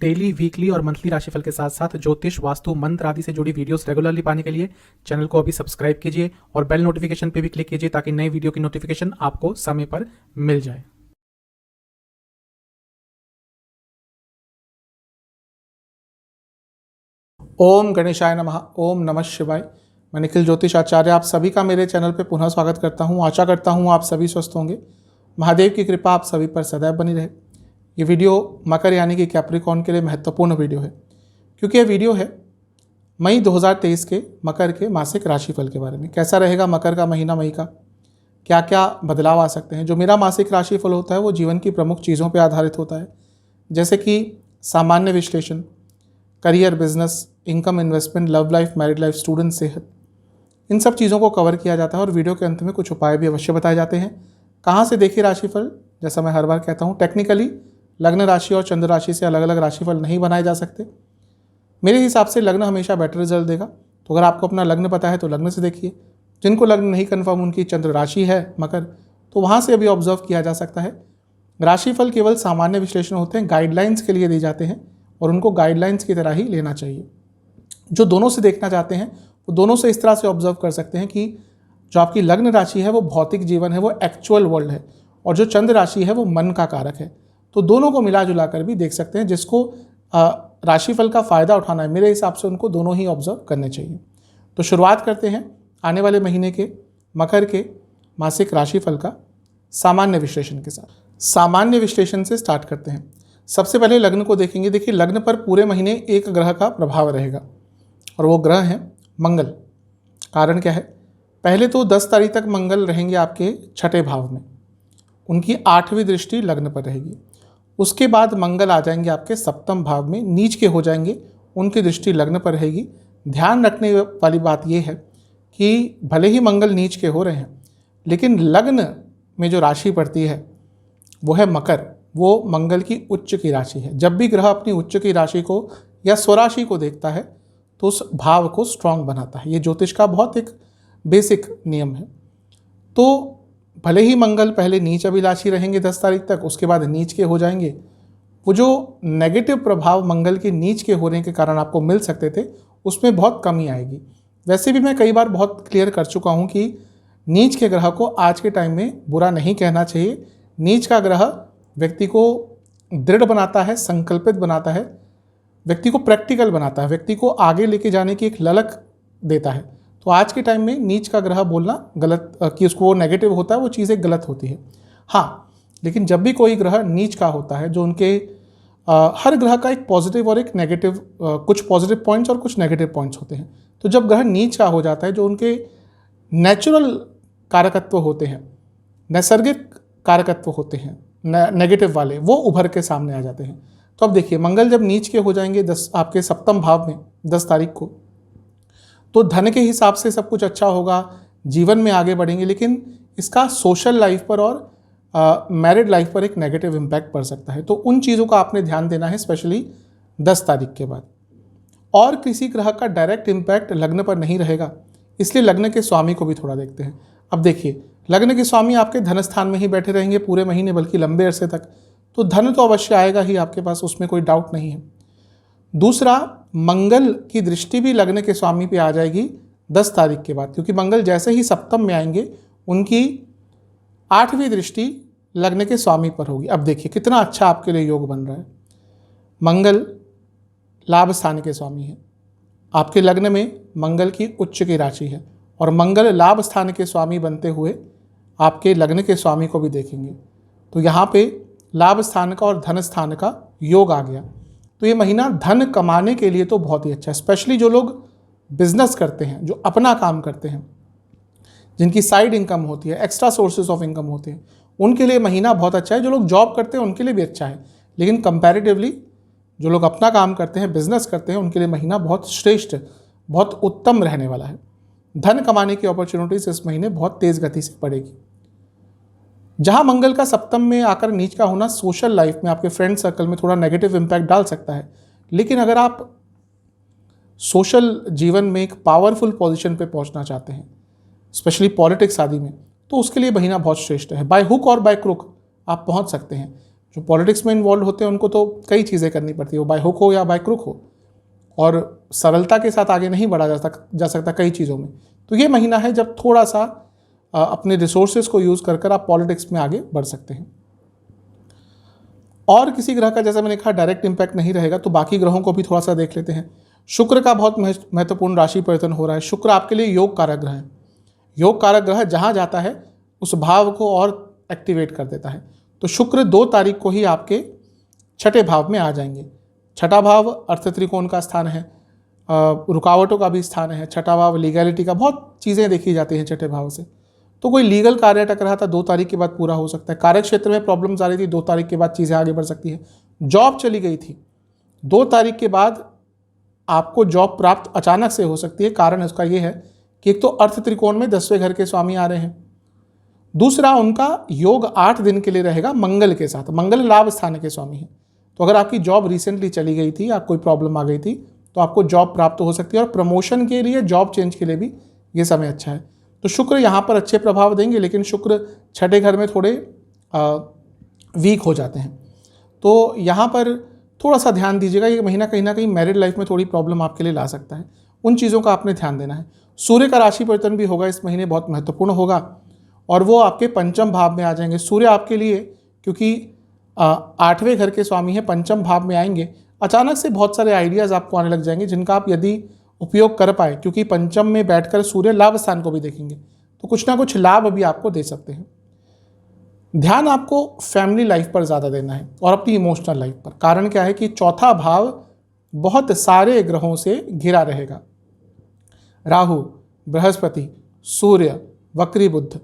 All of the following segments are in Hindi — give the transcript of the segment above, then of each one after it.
डेली, वीकली और मंथली राशिफल के साथ साथ ज्योतिष, वास्तु, मंत्र आदि से जुड़ी वीडियोस रेगुलरली पाने के लिए चैनल को अभी सब्सक्राइब कीजिए और बेल नोटिफिकेशन पे भी क्लिक कीजिए ताकि नई वीडियो की नोटिफिकेशन आपको समय पर मिल जाए। ओम गणेशाय नमः। ओम नमः शिवाय। मैं निखिल ज्योतिष आचार्य आप सभी का मेरे चैनल पे पुनः स्वागत करता हूँ। आशा करता हूँ आप सभी स्वस्थ होंगे। महादेव की कृपा आप सभी पर सदैव बनी रहे। ये वीडियो मकर यानी कि कैप्रिकॉर्न के लिए महत्वपूर्ण वीडियो है, क्योंकि ये वीडियो है मई 2023 के मकर के मासिक राशिफल के बारे में। कैसा रहेगा मकर का महीना मई का, क्या क्या बदलाव आ सकते हैं। जो मेरा मासिक राशिफल होता है वो जीवन की प्रमुख चीज़ों पर आधारित होता है, जैसे कि सामान्य विश्लेषण, career, business, income, investment, love life, married life, student, सेहत, इन सब चीज़ों को कवर किया जाता है। और वीडियो के अंत में कुछ उपाय भी अवश्य बताए जाते हैं। कहाँ से देखिए राशिफल, जैसा मैं हर बार कहता हूँ, टेक्निकली लग्न राशि और चंद्र राशि से अलग अलग राशिफल नहीं बनाए जा सकते। मेरे हिसाब से लग्न हमेशा बेटर रिजल्ट देगा। तो अगर आपको अपना लग्न पता है तो लग्न से देखिए। जिनको लग्न नहीं कन्फर्म, उनकी चंद्र राशि है मकर, तो वहाँ से अभी ऑब्जर्व किया जा सकता है। राशिफल केवल सामान्य विश्लेषण होते हैं, गाइडलाइंस के लिए दिए जाते हैं और उनको गाइडलाइंस की तरह ही लेना चाहिए। जो दोनों से देखना चाहते हैं वो दोनों से इस तरह से ऑब्जर्व कर सकते हैं कि जो आपकी लग्न राशि है वो भौतिक जीवन है, वो एक्चुअल वर्ल्ड है, और जो चंद्र राशि है वो मन का कारक है। तो दोनों को मिला जुला कर भी देख सकते हैं। जिसको राशिफल का फ़ायदा उठाना है, मेरे हिसाब से उनको दोनों ही ऑब्जर्व करने चाहिए। तो शुरुआत करते हैं आने वाले महीने के मकर के मासिक राशिफल का सामान्य विश्लेषण के साथ। सामान्य विश्लेषण से स्टार्ट करते हैं। सबसे पहले लग्न को देखेंगे। देखिए, लग्न पर पूरे महीने एक ग्रह का प्रभाव रहेगा और वो ग्रह है मंगल। कारण क्या है? पहले तो 10 तारीख तक मंगल रहेंगे आपके छठे भाव में, उनकी 8वीं दृष्टि लग्न पर रहेगी। उसके बाद मंगल आ जाएंगे आपके सप्तम भाव में, नीच के हो जाएंगे, उनकी दृष्टि लग्न पर रहेगी। ध्यान रखने वाली बात यह है कि भले ही मंगल नीच के हो रहे हैं, लेकिन लग्न में जो राशि पड़ती है वो है मकर, वो मंगल की उच्च की राशि है। जब भी ग्रह अपनी उच्च की राशि को या स्वराशि को देखता है तो उस भाव को स्ट्रांग बनाता है। ये ज्योतिष का बहुत एक बेसिक नियम है। तो भले ही मंगल पहले नीच अभिलाषी रहेंगे 10 तारीख तक, उसके बाद नीच के हो जाएंगे। वो जो नेगेटिव प्रभाव मंगल के नीच के होने के कारण आपको मिल सकते थे, उसमें बहुत कमी आएगी। वैसे भी मैं कई बार बहुत क्लियर कर चुका हूँ कि नीच के ग्रह को आज के टाइम में बुरा नहीं कहना चाहिए। नीच का ग्रह व्यक्ति को दृढ़ बनाता है, संकल्पित बनाता है, व्यक्ति को प्रैक्टिकल बनाता है, व्यक्ति को आगे लेके जाने की एक ललक देता है। तो आज के टाइम में नीच का ग्रह बोलना गलत, कि उसको वो नेगेटिव होता है, वो चीज़ें गलत होती है। हाँ, लेकिन जब भी कोई ग्रह नीच का होता है, जो उनके हर ग्रह का एक पॉजिटिव और एक नेगेटिव, कुछ पॉजिटिव पॉइंट्स और कुछ नेगेटिव पॉइंट्स होते हैं। तो जब ग्रह नीच का हो जाता है, जो उनके नेचुरल कारकत्व होते हैं, नैसर्गिक कारकत्व होते हैं नेगेटिव वाले, वो उभर के सामने आ जाते हैं। तो अब देखिए, मंगल जब नीच के हो जाएंगे आपके सप्तम भाव में 10 तारीख को, तो धन के हिसाब से सब कुछ अच्छा होगा, जीवन में आगे बढ़ेंगे, लेकिन इसका सोशल लाइफ पर और मैरिड लाइफ पर एक नेगेटिव इम्पैक्ट पड़ सकता है। तो उन चीज़ों का आपने ध्यान देना है, स्पेशली 10 तारीख के बाद। और किसी ग्रह का डायरेक्ट इम्पैक्ट लग्न पर नहीं रहेगा, इसलिए लग्न के स्वामी को भी थोड़ा देखते हैं। अब देखिए, लग्न के स्वामी आपके धन स्थान में ही बैठे रहेंगे पूरे महीने, बल्कि लंबे अरसे तक, तो धन तो अवश्य आएगा ही आपके पास, उसमें कोई डाउट नहीं है। दूसरा, मंगल की दृष्टि भी लग्न के स्वामी पे आ जाएगी 10 तारीख के बाद, क्योंकि मंगल जैसे ही सप्तम में आएंगे, उनकी 8वीं दृष्टि लग्न के स्वामी पर होगी। अब देखिए कितना अच्छा आपके लिए योग बन रहा है। मंगल लाभ स्थान के स्वामी है, आपके लग्न में मंगल की उच्च की राशि है, और मंगल लाभ स्थान के स्वामी बनते हुए आपके लग्न के स्वामी को भी देखेंगे। तो यहाँ पे लाभ स्थान का और धन स्थान का योग आ गया। तो ये महीना धन कमाने के लिए तो बहुत ही अच्छा है। स्पेशली जो लोग बिजनेस करते हैं, जो अपना काम करते हैं, जिनकी साइड इनकम होती है, एक्स्ट्रा सोर्सेज ऑफ इनकम होते हैं, उनके लिए महीना बहुत अच्छा है। जो लोग जॉब करते हैं उनके लिए भी अच्छा है, लेकिन कंपैरेटिवली जो लोग अपना काम करते हैं, बिजनेस करते हैं, उनके लिए महीना बहुत श्रेष्ठ, बहुत उत्तम रहने वाला है। धन कमाने की अपॉर्चुनिटीज इस महीने बहुत तेज़ गति से पड़ेगी। जहां मंगल का सप्तम में आकर नीच का होना सोशल लाइफ में, आपके फ्रेंड सर्कल में थोड़ा नेगेटिव इम्पैक्ट डाल सकता है, लेकिन अगर आप सोशल जीवन में एक पावरफुल पोजीशन पे पहुंचना चाहते हैं, स्पेशली पॉलिटिक्स आदि में, तो उसके लिए महीना बहुत श्रेष्ठ है। बाय हुक और बाय क्रुक आप पहुंच सकते हैं। जो पॉलिटिक्स में इन्वॉल्व होते हैं उनको तो कई चीज़ें करनी पड़ती है, वो बाय हुक हो या बाय क्रुक हो, और सरलता के साथ आगे नहीं बढ़ा जा सकता कई चीज़ों में। तो ये महीना है जब थोड़ा सा अपने रिसोर्सेज को यूज़ कर आप पॉलिटिक्स में आगे बढ़ सकते हैं। और किसी ग्रह का जैसा मैंने कहा डायरेक्ट इंपैक्ट नहीं रहेगा, तो बाकी ग्रहों को भी थोड़ा सा देख लेते हैं। शुक्र का बहुत महत्वपूर्ण राशि परिवर्तन हो रहा है। शुक्र आपके लिए योग कारक ग्रह है। योग कारक ग्रह जहाँ जाता है उस भाव को और एक्टिवेट कर देता है। तो शुक्र 2 तारीख को ही आपके छठे भाव में आ जाएंगे। छठा भाव अर्थ त्रिकोण का स्थान है, रुकावटों का भी स्थान है। छठा भाव लीगैलिटी का, बहुत चीज़ें देखी जाती हैं छठे भाव से। तो कोई लीगल कार्य अटक रहा था 2 तारीख के बाद पूरा हो सकता है। कार्य क्षेत्र में प्रॉब्लम्स आ रही थी, 2 तारीख के बाद चीज़ें आगे बढ़ सकती है। जॉब चली गई थी, 2 तारीख के बाद आपको जॉब प्राप्त अचानक से हो सकती है। कारण उसका ये है कि एक तो अर्थ त्रिकोण में 10वें घर के स्वामी आ रहे हैं, दूसरा उनका योग 8 दिन के लिए रहेगा मंगल के साथ। मंगल लाभ स्थान के स्वामी हैं। तो अगर आपकी जॉब रिसेंटली चली गई थी या कोई प्रॉब्लम आ गई थी तो आपको जॉब प्राप्त हो सकती है, और प्रमोशन के लिए, जॉब चेंज के लिए भी ये समय अच्छा है। तो शुक्र यहाँ पर अच्छे प्रभाव देंगे, लेकिन शुक्र छठे घर में थोड़े वीक हो जाते हैं। तो यहाँ पर थोड़ा सा ध्यान दीजिएगा। ये महीना कहीं ना कहीं मैरिड लाइफ में थोड़ी प्रॉब्लम आपके लिए ला सकता है, उन चीज़ों का आपने ध्यान देना है। सूर्य का राशि परिवर्तन भी होगा इस महीने, बहुत महत्वपूर्ण होगा, और वो आपके पंचम भाव में आ जाएंगे। सूर्य आपके लिए, क्योंकि 8वें घर के स्वामी हैं, पंचम भाव में आएंगे। अचानक से बहुत सारे आइडियाज़ आपको आने लग जाएंगे जिनका आप यदि उपयोग कर पाए, क्योंकि पंचम में बैठकर सूर्य लाभ स्थान को भी देखेंगे, तो कुछ ना कुछ लाभ भी आपको दे सकते हैं। ध्यान आपको फैमिली लाइफ पर ज़्यादा देना है और अपनी इमोशनल लाइफ पर। कारण क्या है कि चौथा भाव बहुत सारे ग्रहों से घिरा रहेगा। राहु, बृहस्पति, सूर्य, वक्री बुध,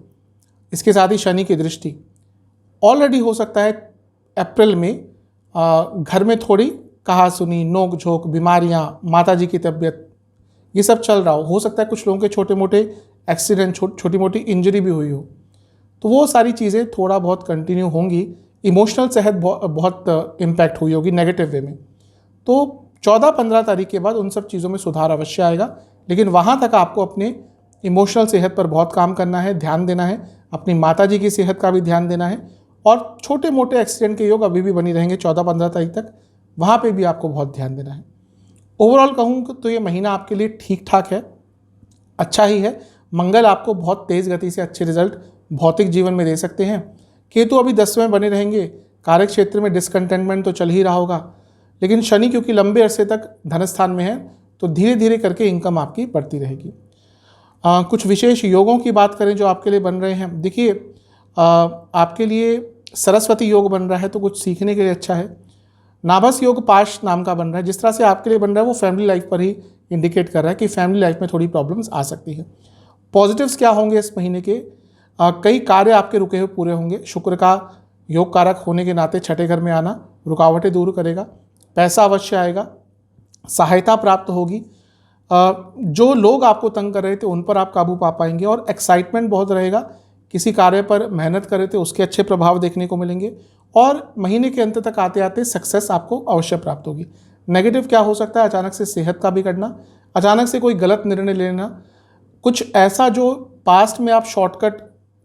इसके साथ ही शनि की दृष्टि। ऑलरेडी हो सकता है अप्रैल में घर में थोड़ी कहा सुनी, नोक झोंक, बीमारियाँ, माताजी की तबीयत, ये सब चल रहा हो सकता है कुछ लोगों के छोटे मोटे एक्सीडेंट, छोटी मोटी इंजरी भी हुई हो। तो वो सारी चीज़ें थोड़ा बहुत कंटिन्यू होंगी। इमोशनल सेहत बहुत इम्पैक्ट हुई होगी नेगेटिव वे में। तो 14-15 तारीख के बाद उन सब चीज़ों में सुधार अवश्य आएगा, लेकिन वहाँ तक आपको अपने इमोशनल सेहत पर बहुत काम करना है, ध्यान देना है। अपनी माताजी की सेहत का भी ध्यान देना है, और छोटे मोटे एक्सीडेंट के योग अभी भी बनी रहेंगे 14-15 तारीख तक, वहाँ पे भी आपको बहुत ध्यान देना है। ओवरऑल कहूँ तो ये महीना आपके लिए ठीक ठाक है, अच्छा ही है। मंगल आपको बहुत तेज़ गति से अच्छे रिजल्ट भौतिक जीवन में दे सकते हैं। केतु अभी 10वें बने रहेंगे। कार्य क्षेत्र में डिसकंटेंटमेंट तो चल ही रहा होगा, लेकिन शनि क्योंकि लंबे अरसे तक धनस्थान में है, तो धीरे धीरे करके इनकम आपकी बढ़ती रहेगी। कुछ विशेष योगों की बात करें जो आपके लिए बन रहे हैं। देखिए, आपके लिए सरस्वती योग बन रहा है, तो कुछ सीखने के लिए अच्छा है। नाभस योग पाश नाम का बन रहा है। जिस तरह से आपके लिए बन रहा है वो फैमिली लाइफ पर ही इंडिकेट कर रहा है कि फैमिली लाइफ में थोड़ी प्रॉब्लम्स आ सकती है। पॉजिटिव्स क्या होंगे इस महीने के? कई कार्य आपके रुके हुए पूरे होंगे। शुक्र का योग कारक होने के नाते छठे घर में आना रुकावटें दूर करेगा। पैसा अवश्य आएगा, सहायता प्राप्त होगी। जो लोग आपको तंग कर रहे थे उन पर आप काबू पा पाएंगे, और एक्साइटमेंट बहुत रहेगा। किसी कार्य पर मेहनत कर रहे थे उसके अच्छे प्रभाव देखने को मिलेंगे, और महीने के अंत तक आते आते सक्सेस आपको अवश्य प्राप्त होगी। नेगेटिव क्या हो सकता है? अचानक से सेहत का बिगड़ना, अचानक से कोई गलत निर्णय लेना, कुछ ऐसा जो पास्ट में आप शॉर्टकट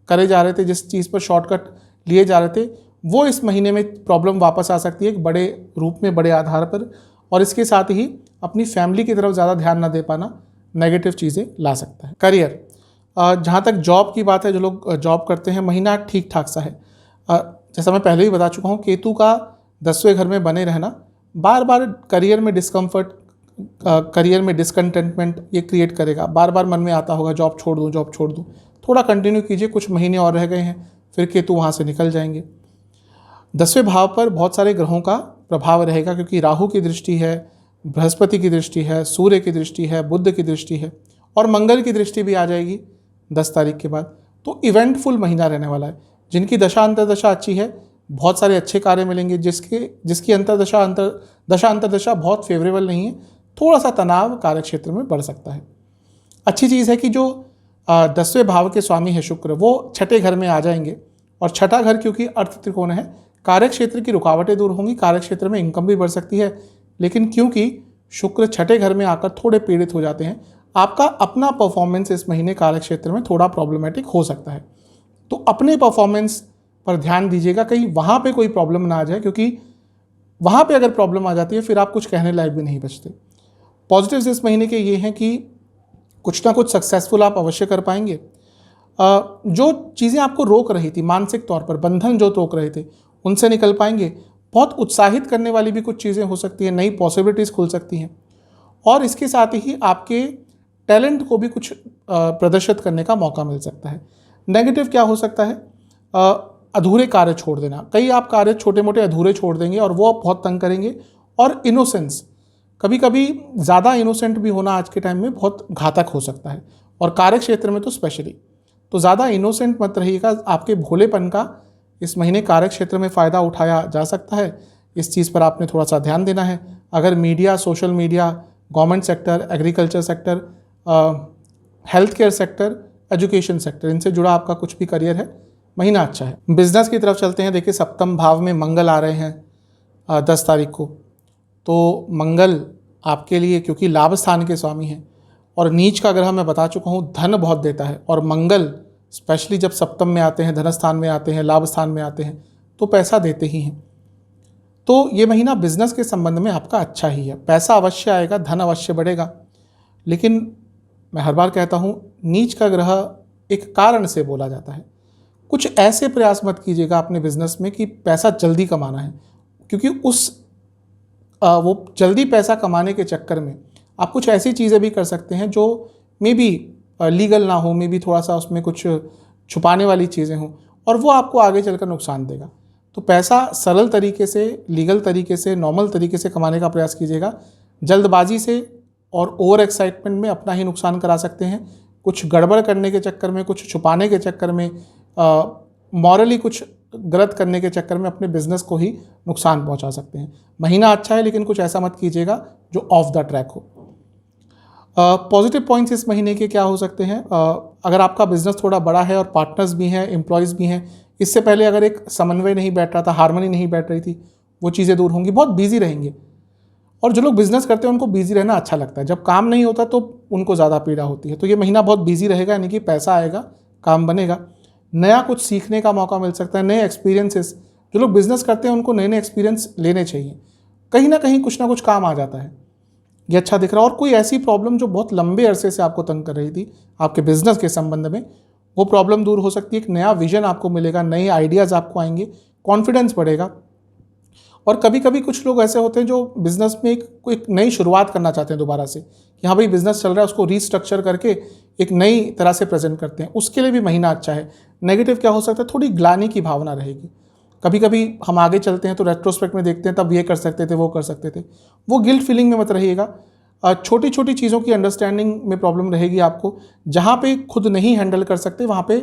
करे जा रहे थे, जिस चीज़ पर शॉर्टकट लिए जा रहे थे, वो इस महीने में प्रॉब्लम वापस आ सकती है एक बड़े रूप में, बड़े आधार पर। और इसके साथ ही अपनी फैमिली की तरफ ज़्यादा ध्यान ना दे पाना नेगेटिव चीज़ें ला सकता है। करियर, जहाँ तक जॉब की बात है, जो लोग जॉब करते हैं, महीना ठीक ठाक सा है। जैसा मैं पहले ही बता चुका हूँ, केतु का 10वें घर में बने रहना बार बार करियर में डिस्कम्फर्ट, करियर में डिसकंटेंटमेंट ये क्रिएट करेगा। बार बार मन में आता होगा जॉब छोड़ दूँ, जॉब छोड़ दूँ। थोड़ा कंटिन्यू कीजिए, कुछ महीने और रह गए हैं, फिर केतु वहाँ से निकल जाएंगे। 10वें भाव पर बहुत सारे ग्रहों का प्रभाव रहेगा, क्योंकि राहु की दृष्टि है, बृहस्पति की दृष्टि है, सूर्य की दृष्टि है, बुध की दृष्टि है, और मंगल की दृष्टि भी आ जाएगी 10 तारीख के बाद। तो इवेंटफुल महीना रहने वाला है। जिनकी दशा अंतरदशा अच्छी है, बहुत सारे अच्छे कार्य मिलेंगे। जिसकी दशा अंतरदशा बहुत फेवरेबल नहीं है, थोड़ा सा तनाव कार्य क्षेत्र में बढ़ सकता है। अच्छी चीज़ है कि जो 10वें भाव के स्वामी है शुक्र, वो छठे घर में आ जाएंगे, और छठा घर क्योंकि अर्थ त्रिकोण है, कार्य क्षेत्र की रुकावटें दूर होंगी, कार्य क्षेत्र में इनकम भी बढ़ सकती है। लेकिन क्योंकि शुक्र छठे घर में आकर थोड़े पीड़ित हो जाते हैं, आपका अपना परफॉर्मेंस इस महीने कार्य क्षेत्र में थोड़ा प्रॉब्लमेटिक हो सकता है। तो अपने परफॉर्मेंस पर ध्यान दीजिएगा, कहीं वहाँ पे कोई प्रॉब्लम ना आ जाए, क्योंकि वहाँ पे अगर प्रॉब्लम आ जाती है फिर आप कुछ कहने लायक भी नहीं बचते। पॉजिटिव्स इस महीने के ये हैं कि कुछ ना कुछ सक्सेसफुल आप अवश्य कर पाएंगे। जो चीज़ें आपको रोक रही थी मानसिक तौर पर, बंधन जो रोक रहे थे, उनसे निकल पाएंगे। बहुत उत्साहित करने वाली भी कुछ चीज़ें हो सकती हैं, नई पॉसिबिलिटीज़ खुल सकती हैं। और इसके साथ ही आपके टैलेंट को भी कुछ प्रदर्शित करने का मौका मिल सकता है। नेगेटिव क्या हो सकता है? अधूरे कार्य छोड़ देना। कई आप कार्य छोटे मोटे अधूरे छोड़ देंगे और वो बहुत तंग करेंगे। और इनोसेंस, कभी कभी ज़्यादा इनोसेंट भी होना आज के टाइम में बहुत घातक हो सकता है, और कार्य क्षेत्र में तो स्पेशली। तो ज़्यादा इनोसेंट मत रहिएगा। आपके भोलेपन का इस महीने कार्य क्षेत्र में फ़ायदा उठाया जा सकता है। इस चीज़ पर आपने थोड़ा सा ध्यान देना है। अगर media, social media, government sector, agriculture sector, health care sector, education sector, इनसे जुड़ा आपका कुछ भी करियर है, महीना अच्छा है। बिजनेस की तरफ चलते हैं। देखिए, सप्तम भाव में मंगल आ रहे हैं 10 तारीख को। तो मंगल आपके लिए, क्योंकि लाभ स्थान के स्वामी हैं और नीच का ग्रह मैं बता चुका हूँ, धन बहुत देता है। और मंगल स्पेशली जब सप्तम में आते हैं, धन स्थान में आते हैं, लाभ स्थान में आते हैं, तो पैसा देते ही हैं। तो ये महीना बिजनेस के संबंध में आपका अच्छा ही है। पैसा अवश्य आएगा, धन अवश्य बढ़ेगा। लेकिन मैं हर बार कहता हूँ, नीच का ग्रह एक कारण से बोला जाता है। कुछ ऐसे प्रयास मत कीजिएगा अपने बिजनेस में कि पैसा जल्दी कमाना है, क्योंकि वो जल्दी पैसा कमाने के चक्कर में आप कुछ ऐसी चीज़ें भी कर सकते हैं जो मे बी लीगल ना हो, मे बी थोड़ा सा उसमें कुछ छुपाने वाली चीज़ें हों, और वो आपको आगे चलकर नुकसान देगा। तो पैसा सरल तरीके से, लीगल तरीके से, नॉर्मल तरीके से कमाने का प्रयास कीजिएगा। जल्दबाजी से और ओवर एक्साइटमेंट में अपना ही नुकसान करा सकते हैं। कुछ गड़बड़ करने के चक्कर में, कुछ छुपाने के चक्कर में, मॉरली कुछ गलत करने के चक्कर में अपने बिजनेस को ही नुकसान पहुंचा सकते हैं। महीना अच्छा है, लेकिन कुछ ऐसा मत कीजिएगा जो ऑफ द ट्रैक हो। पॉजिटिव पॉइंट्स इस महीने के क्या हो सकते हैं? अगर आपका बिजनेस थोड़ा बड़ा है और पार्टनर्स भी हैं, एम्प्लॉयज़ भी हैं, इससे पहले अगर एक समन्वय नहीं बैठ रहा था, हार्मनी नहीं बैठ रही थी, वो चीज़ें दूर होंगी। बहुत बिजी रहेंगे। और जो लोग बिजनेस करते हैं उनको बिजी रहना अच्छा लगता है। जब काम नहीं होता तो उनको ज़्यादा पीड़ा होती है। तो ये महीना बहुत बिजी रहेगा, यानी कि पैसा आएगा, काम बनेगा, नया कुछ सीखने का मौका मिल सकता है, नए एक्सपीरियंसेस। जो लोग बिजनेस करते हैं उनको नए नए एक्सपीरियंस लेने चाहिए। कहीं ना कुछ काम आ जाता है। ये अच्छा दिख रहा है। और कोई ऐसी प्रॉब्लम जो बहुत लंबे अरसे से आपको तंग कर रही थी आपके बिजनेस के संबंध में, वो प्रॉब्लम दूर हो सकती है। एक नया विजन आपको मिलेगा, नए आइडियाज़ आपको आएंगे, कॉन्फिडेंस बढ़ेगा। और कभी कभी कुछ लोग ऐसे होते हैं जो बिजनेस में एक नई शुरुआत करना चाहते हैं दोबारा से, कि हाँ भाई बिजनेस चल रहा है, उसको रीस्ट्रक्चर करके एक नई तरह से प्रेजेंट करते हैं। उसके लिए भी महीना अच्छा है। नेगेटिव क्या हो सकता है? थोड़ी ग्लानि की भावना रहेगी। कभी कभी हम आगे चलते हैं तो रेट्रोस्पेक्ट में देखते हैं, तब ये कर सकते थे, वो कर सकते थे। वो गिल्ट फीलिंग में मत रहिएगा। छोटी छोटी चीज़ों की अंडरस्टैंडिंग में प्रॉब्लम रहेगी आपको। जहाँ पे खुद नहीं हैंडल कर सकते वहाँ पे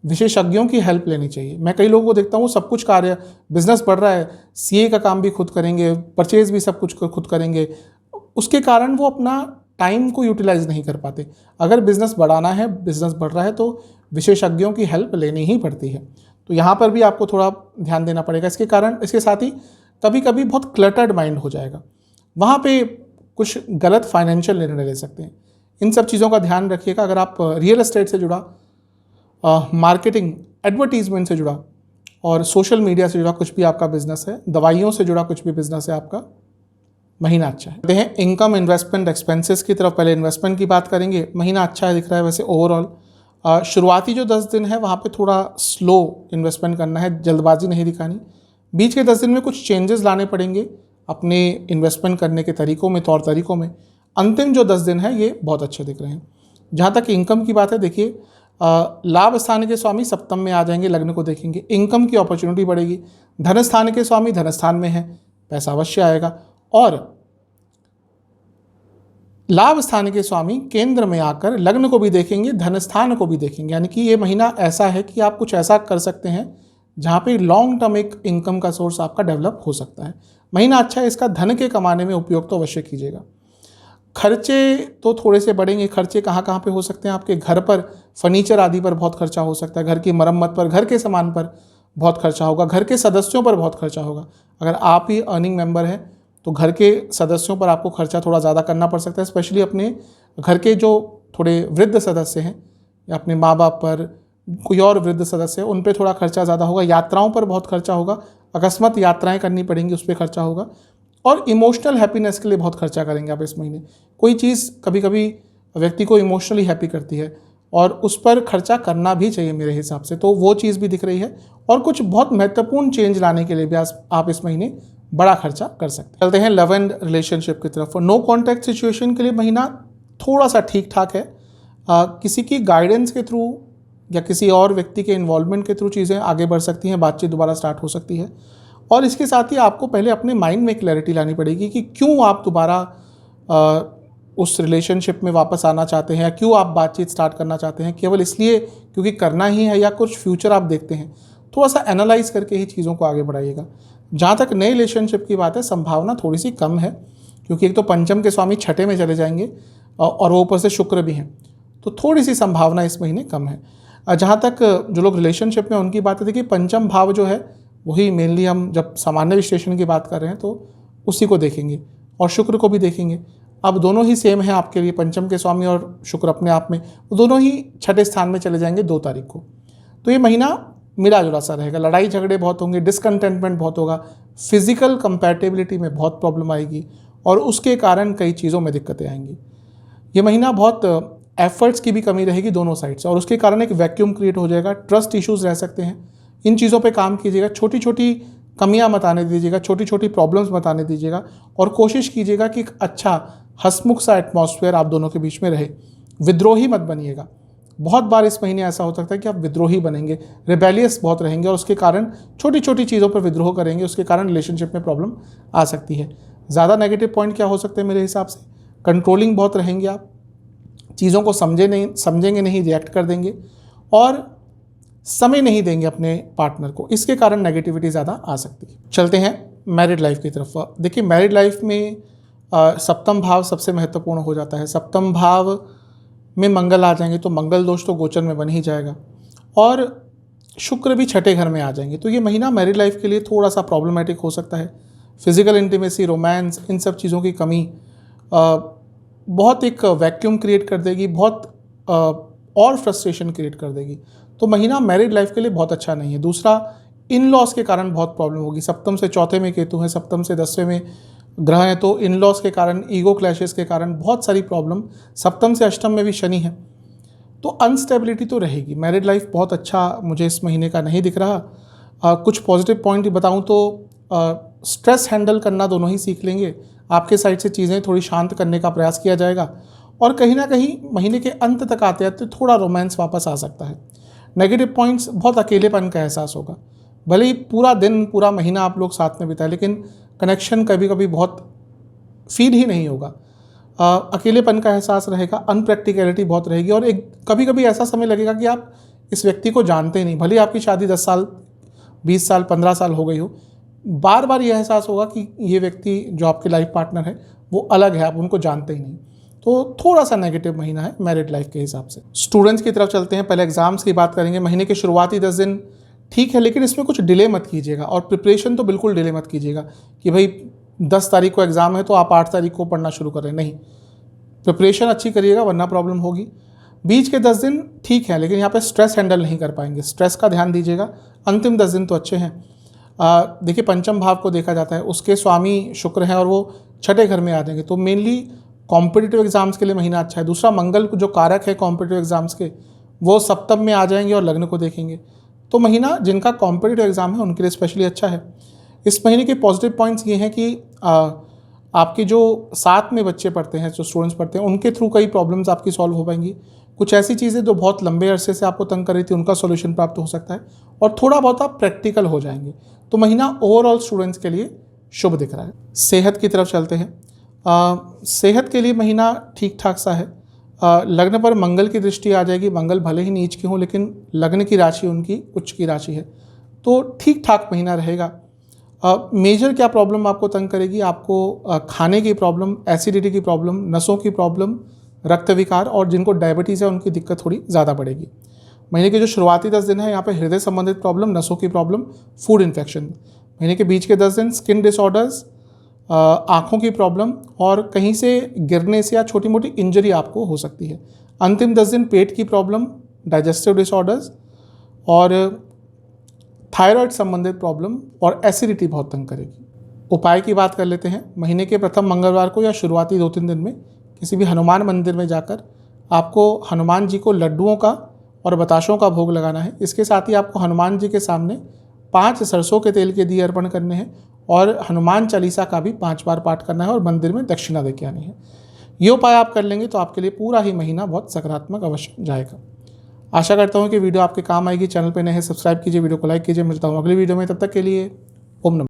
विशेषज्ञों की हेल्प लेनी चाहिए। मैं कई लोगों को देखता हूँ, सब कुछ कार्य, बिजनेस बढ़ रहा है, सीए का काम भी खुद करेंगे, परचेज भी सब कुछ खुद करेंगे, उसके कारण वो अपना टाइम को यूटिलाइज नहीं कर पाते। अगर बिजनेस बढ़ाना है, बिजनेस बढ़ रहा है, तो विशेषज्ञों की हेल्प लेनी ही पड़ती है। तो यहाँ पर भी आपको थोड़ा ध्यान देना पड़ेगा। इसके साथ ही कभी कभी बहुत क्लटर्ड माइंड हो जाएगा, वहाँ पे कुछ गलत फाइनेंशियल निर्णय ले सकते हैं। इन सब चीज़ों का ध्यान रखिएगा। अगर आप रियल एस्टेट से जुड़ा, मार्केटिंग, एडवर्टीजमेंट से जुड़ा और सोशल मीडिया से जुड़ा कुछ भी आपका बिजनेस है, दवाइयों से जुड़ा कुछ भी बिजनेस है आपका, महीना अच्छा है। देखते हैं इनकम, इन्वेस्टमेंट, एक्सपेंसेस की तरफ। पहले इन्वेस्टमेंट की बात करेंगे। महीना अच्छा है दिख रहा है वैसे ओवरऑल। शुरुआती जो 10 दिन है वहाँ पे थोड़ा स्लो इन्वेस्टमेंट करना है, जल्दबाजी नहीं दिखानी। बीच के 10 दिन में कुछ चेंजेस लाने पड़ेंगे अपने इन्वेस्टमेंट करने के तरीकों में, तौर तरीकों में। अंतिम जो 10 दिन है ये बहुत अच्छे दिख रहे हैं। जहाँ तक इनकम की बात है, देखिए लाभ स्थान के स्वामी सप्तम में आ जाएंगे, लग्न को देखेंगे, इनकम की अपॉर्चुनिटी बढ़ेगी। धन स्थान के स्वामी धन स्थान में है, पैसा अवश्य आएगा। और लाभ स्थान के स्वामी केंद्र में आकर लग्न को भी देखेंगे, धन स्थान को भी देखेंगे। यानी कि ये महीना ऐसा है कि आप कुछ ऐसा कर सकते हैं जहाँ पे लॉन्ग टर्म एक इनकम का सोर्स आपका डेवलप हो सकता है। महीना अच्छा है, इसका धन के कमाने में उपयोग तो अवश्य कीजिएगा। खर्चे तो थोड़े से बढ़ेंगे। खर्चे कहाँ पे हो सकते हैं? आपके घर पर, फर्नीचर आदि पर बहुत खर्चा हो सकता है, घर की मरम्मत पर, घर के सामान पर बहुत खर्चा होगा, घर के सदस्यों पर बहुत खर्चा होगा। अगर आप ही अर्निंग मेंबर हैं तो घर के सदस्यों पर आपको खर्चा थोड़ा ज़्यादा करना पड़ सकता है। स्पेशली अपने घर के जो थोड़े वृद्ध सदस्य हैं या अपने माँ बाप पर, कोई और वृद्ध सदस्य है उन पे थोड़ा खर्चा ज़्यादा होगा, यात्राओं पर बहुत खर्चा होगा, अकस्मात यात्राएं करनी पड़ेंगी उस पर खर्चा होगा, और इमोशनल हैप्पीनेस के लिए बहुत खर्चा करेंगे आप इस महीने। कोई चीज़ कभी कभी व्यक्ति को इमोशनली हैप्पी करती है और उस पर खर्चा करना भी चाहिए मेरे हिसाब से, तो वो चीज़ भी दिख रही है। और कुछ बहुत महत्वपूर्ण चेंज लाने के लिए भी आप इस महीने बड़ा खर्चा कर सकते हैं। चलते हैं लव एंड रिलेशनशिप की तरफ। नो कॉन्टैक्ट सिचुएशन के लिए महीना थोड़ा सा ठीक ठाक है। किसी की गाइडेंस के थ्रू या किसी और व्यक्ति के इन्वॉल्वमेंट के थ्रू चीज़ें आगे बढ़ सकती हैं, बातचीत दोबारा स्टार्ट हो सकती है। और इसके साथ ही आपको पहले अपने माइंड में क्लैरिटी लानी पड़ेगी कि क्यों आप दोबारा उस रिलेशनशिप में वापस आना चाहते हैं, या क्यों आप बातचीत स्टार्ट करना चाहते हैं। केवल इसलिए क्योंकि करना ही है, या कुछ फ्यूचर आप देखते हैं। थोड़ा सा एनालाइज करके ही चीज़ों को आगे बढ़ाइएगा। जहाँ तक नए रिलेशनशिप की बात है, संभावना थोड़ी सी कम है, क्योंकि एक तो पंचम के स्वामी छठे में चले जाएंगे और वो ऊपर से शुक्र भी हैं, तो थोड़ी सी संभावना इस महीने कम है। जहाँ तक जो लोग रिलेशनशिप में उनकी बात है, देखिए पंचम भाव जो है वही मेनली हम जब सामान्य विश्लेषण की बात कर रहे हैं तो उसी को देखेंगे और शुक्र को भी देखेंगे। अब दोनों ही सेम है आपके लिए, पंचम के स्वामी और शुक्र अपने आप में, दोनों ही छठे स्थान में चले जाएंगे 2 तारीख को। तो ये महीना मिला जुला सा रहेगा, लड़ाई झगड़े बहुत होंगे, डिसकंटेंटमेंट बहुत होगा, फिजिकल कंपैटिबिलिटी में बहुत प्रॉब्लम आएगी और उसके कारण कई चीज़ों में दिक्कतें आएंगी। ये महीना बहुत एफर्ट्स की भी कमी रहेगी दोनों साइड से, और उसके कारण एक वैक्यूम क्रिएट हो जाएगा, ट्रस्ट इश्यूज रह सकते हैं। इन चीज़ों पे काम कीजिएगा, छोटी छोटी कमियां मत आने दीजिएगा, छोटी छोटी प्रॉब्लम्स मत आने दीजिएगा, और कोशिश कीजिएगा कि एक अच्छा हंसमुख सा एटमॉस्फेयर आप दोनों के बीच में रहे। विद्रोही मत बनिएगा। बहुत बार इस महीने ऐसा हो सकता है कि आप विद्रोही बनेंगे, रिबेलियस बहुत रहेंगे, और उसके कारण छोटी छोटी चीज़ों पर विद्रोह करेंगे, उसके कारण रिलेशनशिप में प्रॉब्लम आ सकती है। ज़्यादा नेगेटिव पॉइंट क्या हो सकते हैं मेरे हिसाब से, कंट्रोलिंग बहुत रहेंगे आप, चीज़ों को समझेंगे नहीं, रिएक्ट कर देंगे, और समय नहीं देंगे अपने पार्टनर को, इसके कारण नेगेटिविटी ज़्यादा आ सकती है। चलते हैं मैरिड लाइफ की तरफ। देखिए मैरिड लाइफ में सप्तम भाव सबसे महत्वपूर्ण हो जाता है। सप्तम भाव में मंगल आ जाएंगे तो मंगल दोष तो गोचर में बन ही जाएगा, और शुक्र भी छठे घर में आ जाएंगे। तो ये महीना मैरिड लाइफ के लिए थोड़ा सा प्रॉब्लमेटिक हो सकता है। फिजिकल इंटीमेसी, रोमांस, इन सब चीज़ों की कमी बहुत एक वैक्यूम क्रिएट कर देगी, बहुत और फ्रस्ट्रेशन क्रिएट कर देगी। तो महीना मैरिड लाइफ के लिए बहुत अच्छा नहीं है। दूसरा, इन लॉस के कारण बहुत प्रॉब्लम होगी। सप्तम से चौथे में केतु है, सप्तम से 10वें में ग्रह है, तो इन लॉस के कारण, ईगो क्लैशेस के कारण बहुत सारी प्रॉब्लम। सप्तम से अष्टम में भी शनि है, तो अनस्टेबिलिटी तो रहेगी। मैरिड लाइफ बहुत अच्छा मुझे इस महीने का नहीं दिख रहा। कुछ पॉजिटिव पॉइंट बताऊं तो स्ट्रेस हैंडल करना दोनों ही सीख लेंगे। आपके साइड से चीज़ें थोड़ी शांत करने का प्रयास किया जाएगा, और कहीं ना कहीं महीने के अंत तक आते आते थोड़ा रोमांस वापस आ सकता है। नेगेटिव पॉइंट्स, बहुत अकेलेपन का एहसास होगा। भले ही पूरा दिन पूरा महीना आप लोग साथ में बिताए, लेकिन कनेक्शन कभी कभी बहुत फील ही नहीं होगा। अकेलेपन का एहसास रहेगा, अनप्रैक्टिकलिटी बहुत रहेगी, और एक कभी कभी ऐसा समय लगेगा कि आप इस व्यक्ति को जानते ही नहीं। भले ही आपकी शादी 10 साल, 20 साल, 15 साल हो गई हो, बार बार ये एहसास होगा कि ये व्यक्ति जो आपके लाइफ पार्टनर है वो अलग है, आप उनको जानते ही नहीं। तो थोड़ा सा नेगेटिव महीना है मैरिड लाइफ के हिसाब से। स्टूडेंट्स की तरफ चलते हैं। पहले एग्जाम्स की बात करेंगे। महीने के शुरुआती 10 दिन ठीक है, लेकिन इसमें कुछ डिले मत कीजिएगा, और प्रिपरेशन तो बिल्कुल डिले मत कीजिएगा कि भाई 10 तारीख को एग्ज़ाम है तो आप 8 तारीख को पढ़ना शुरू करें। नहीं, प्रिपरेशन अच्छी करिएगा, वरना प्रॉब्लम होगी। बीच के 10 दिन ठीक है, लेकिन यहाँ पे स्ट्रेस हैंडल नहीं कर पाएंगे, स्ट्रेस का ध्यान दीजिएगा। अंतिम 10 दिन तो अच्छे हैं। देखिए पंचम भाव को देखा जाता है, उसके स्वामी शुक्र हैं और वो छठे घर में आ जाएंगे, तो मेनली कॉम्पिटिटिव एग्जाम्स के लिए महीना अच्छा है। दूसरा, मंगल जो कारक है कॉम्पिटिटिव एग्जाम्स के, वो सप्तम में आ जाएंगे और लग्न को देखेंगे। तो महीना जिनका कॉम्पिटिटिव एग्जाम है उनके लिए स्पेशली अच्छा है। इस महीने के पॉजिटिव पॉइंट्स ये हैं कि आपके जो साथ में बच्चे पढ़ते हैं, जो स्टूडेंट्स पढ़ते हैं, उनके थ्रू कई प्रॉब्लम्स आपकी सॉल्व हो पाएंगी। कुछ ऐसी चीज़ें जो बहुत लंबे अरसे से आपको तंग कर रही थी, उनका सॉल्यूशन प्राप्त हो सकता है, और थोड़ा बहुत आप प्रैक्टिकल हो जाएंगे। तो महीना ओवरऑल स्टूडेंट्स के लिए शुभ दिख रहा है। सेहत की तरफ चलते हैं। सेहत के लिए महीना ठीक ठाक सा है। लग्न पर मंगल की दृष्टि आ जाएगी। मंगल भले ही नीच के हों, लेकिन लग्न की राशि उनकी उच्च की राशि है, तो ठीक ठाक महीना रहेगा। मेजर क्या प्रॉब्लम आपको तंग करेगी? आपको खाने की प्रॉब्लम, एसिडिटी की प्रॉब्लम, नसों की प्रॉब्लम, रक्त विकार, और जिनको डायबिटीज़ है उनकी दिक्कत थोड़ी ज़्यादा बढ़ेगी। महीने के जो शुरुआती 10 दिन है, यहाँ पे हृदय संबंधित प्रॉब्लम, नसों की प्रॉब्लम, फूड इन्फेक्शन। महीने के बीच के 10 दिन स्किन डिसऑर्डर्स, आँखों की प्रॉब्लम, और कहीं से गिरने से या छोटी मोटी इंजरी आपको हो सकती है। अंतिम 10 दिन पेट की प्रॉब्लम, डाइजेस्टिव डिसऑर्डर्स, और थायराइड संबंधित प्रॉब्लम और एसिडिटी बहुत तंग करेगी। उपाय की बात कर लेते हैं। महीने के प्रथम मंगलवार को या शुरुआती 2-3 दिन में किसी भी हनुमान मंदिर में जाकर आपको हनुमान जी को लड्डुओं का और बताशों का भोग लगाना है। इसके साथ ही आपको हनुमान जी के सामने 5 सरसों के तेल के दिए अर्पण करने हैं और हनुमान चालीसा का भी 5 बार पाठ करना है और मंदिर में दक्षिणा देके आनी है। ये उपाय आप कर लेंगे तो आपके लिए पूरा ही महीना बहुत सकारात्मक अवश्य जाएगा। आशा करता हूँ कि वीडियो आपके काम आएगी। चैनल पर नए हैं, सब्सक्राइब कीजिए, वीडियो को लाइक कीजिए। मिलता हूँ अगली वीडियो में, तब तक के लिए ओम नमः।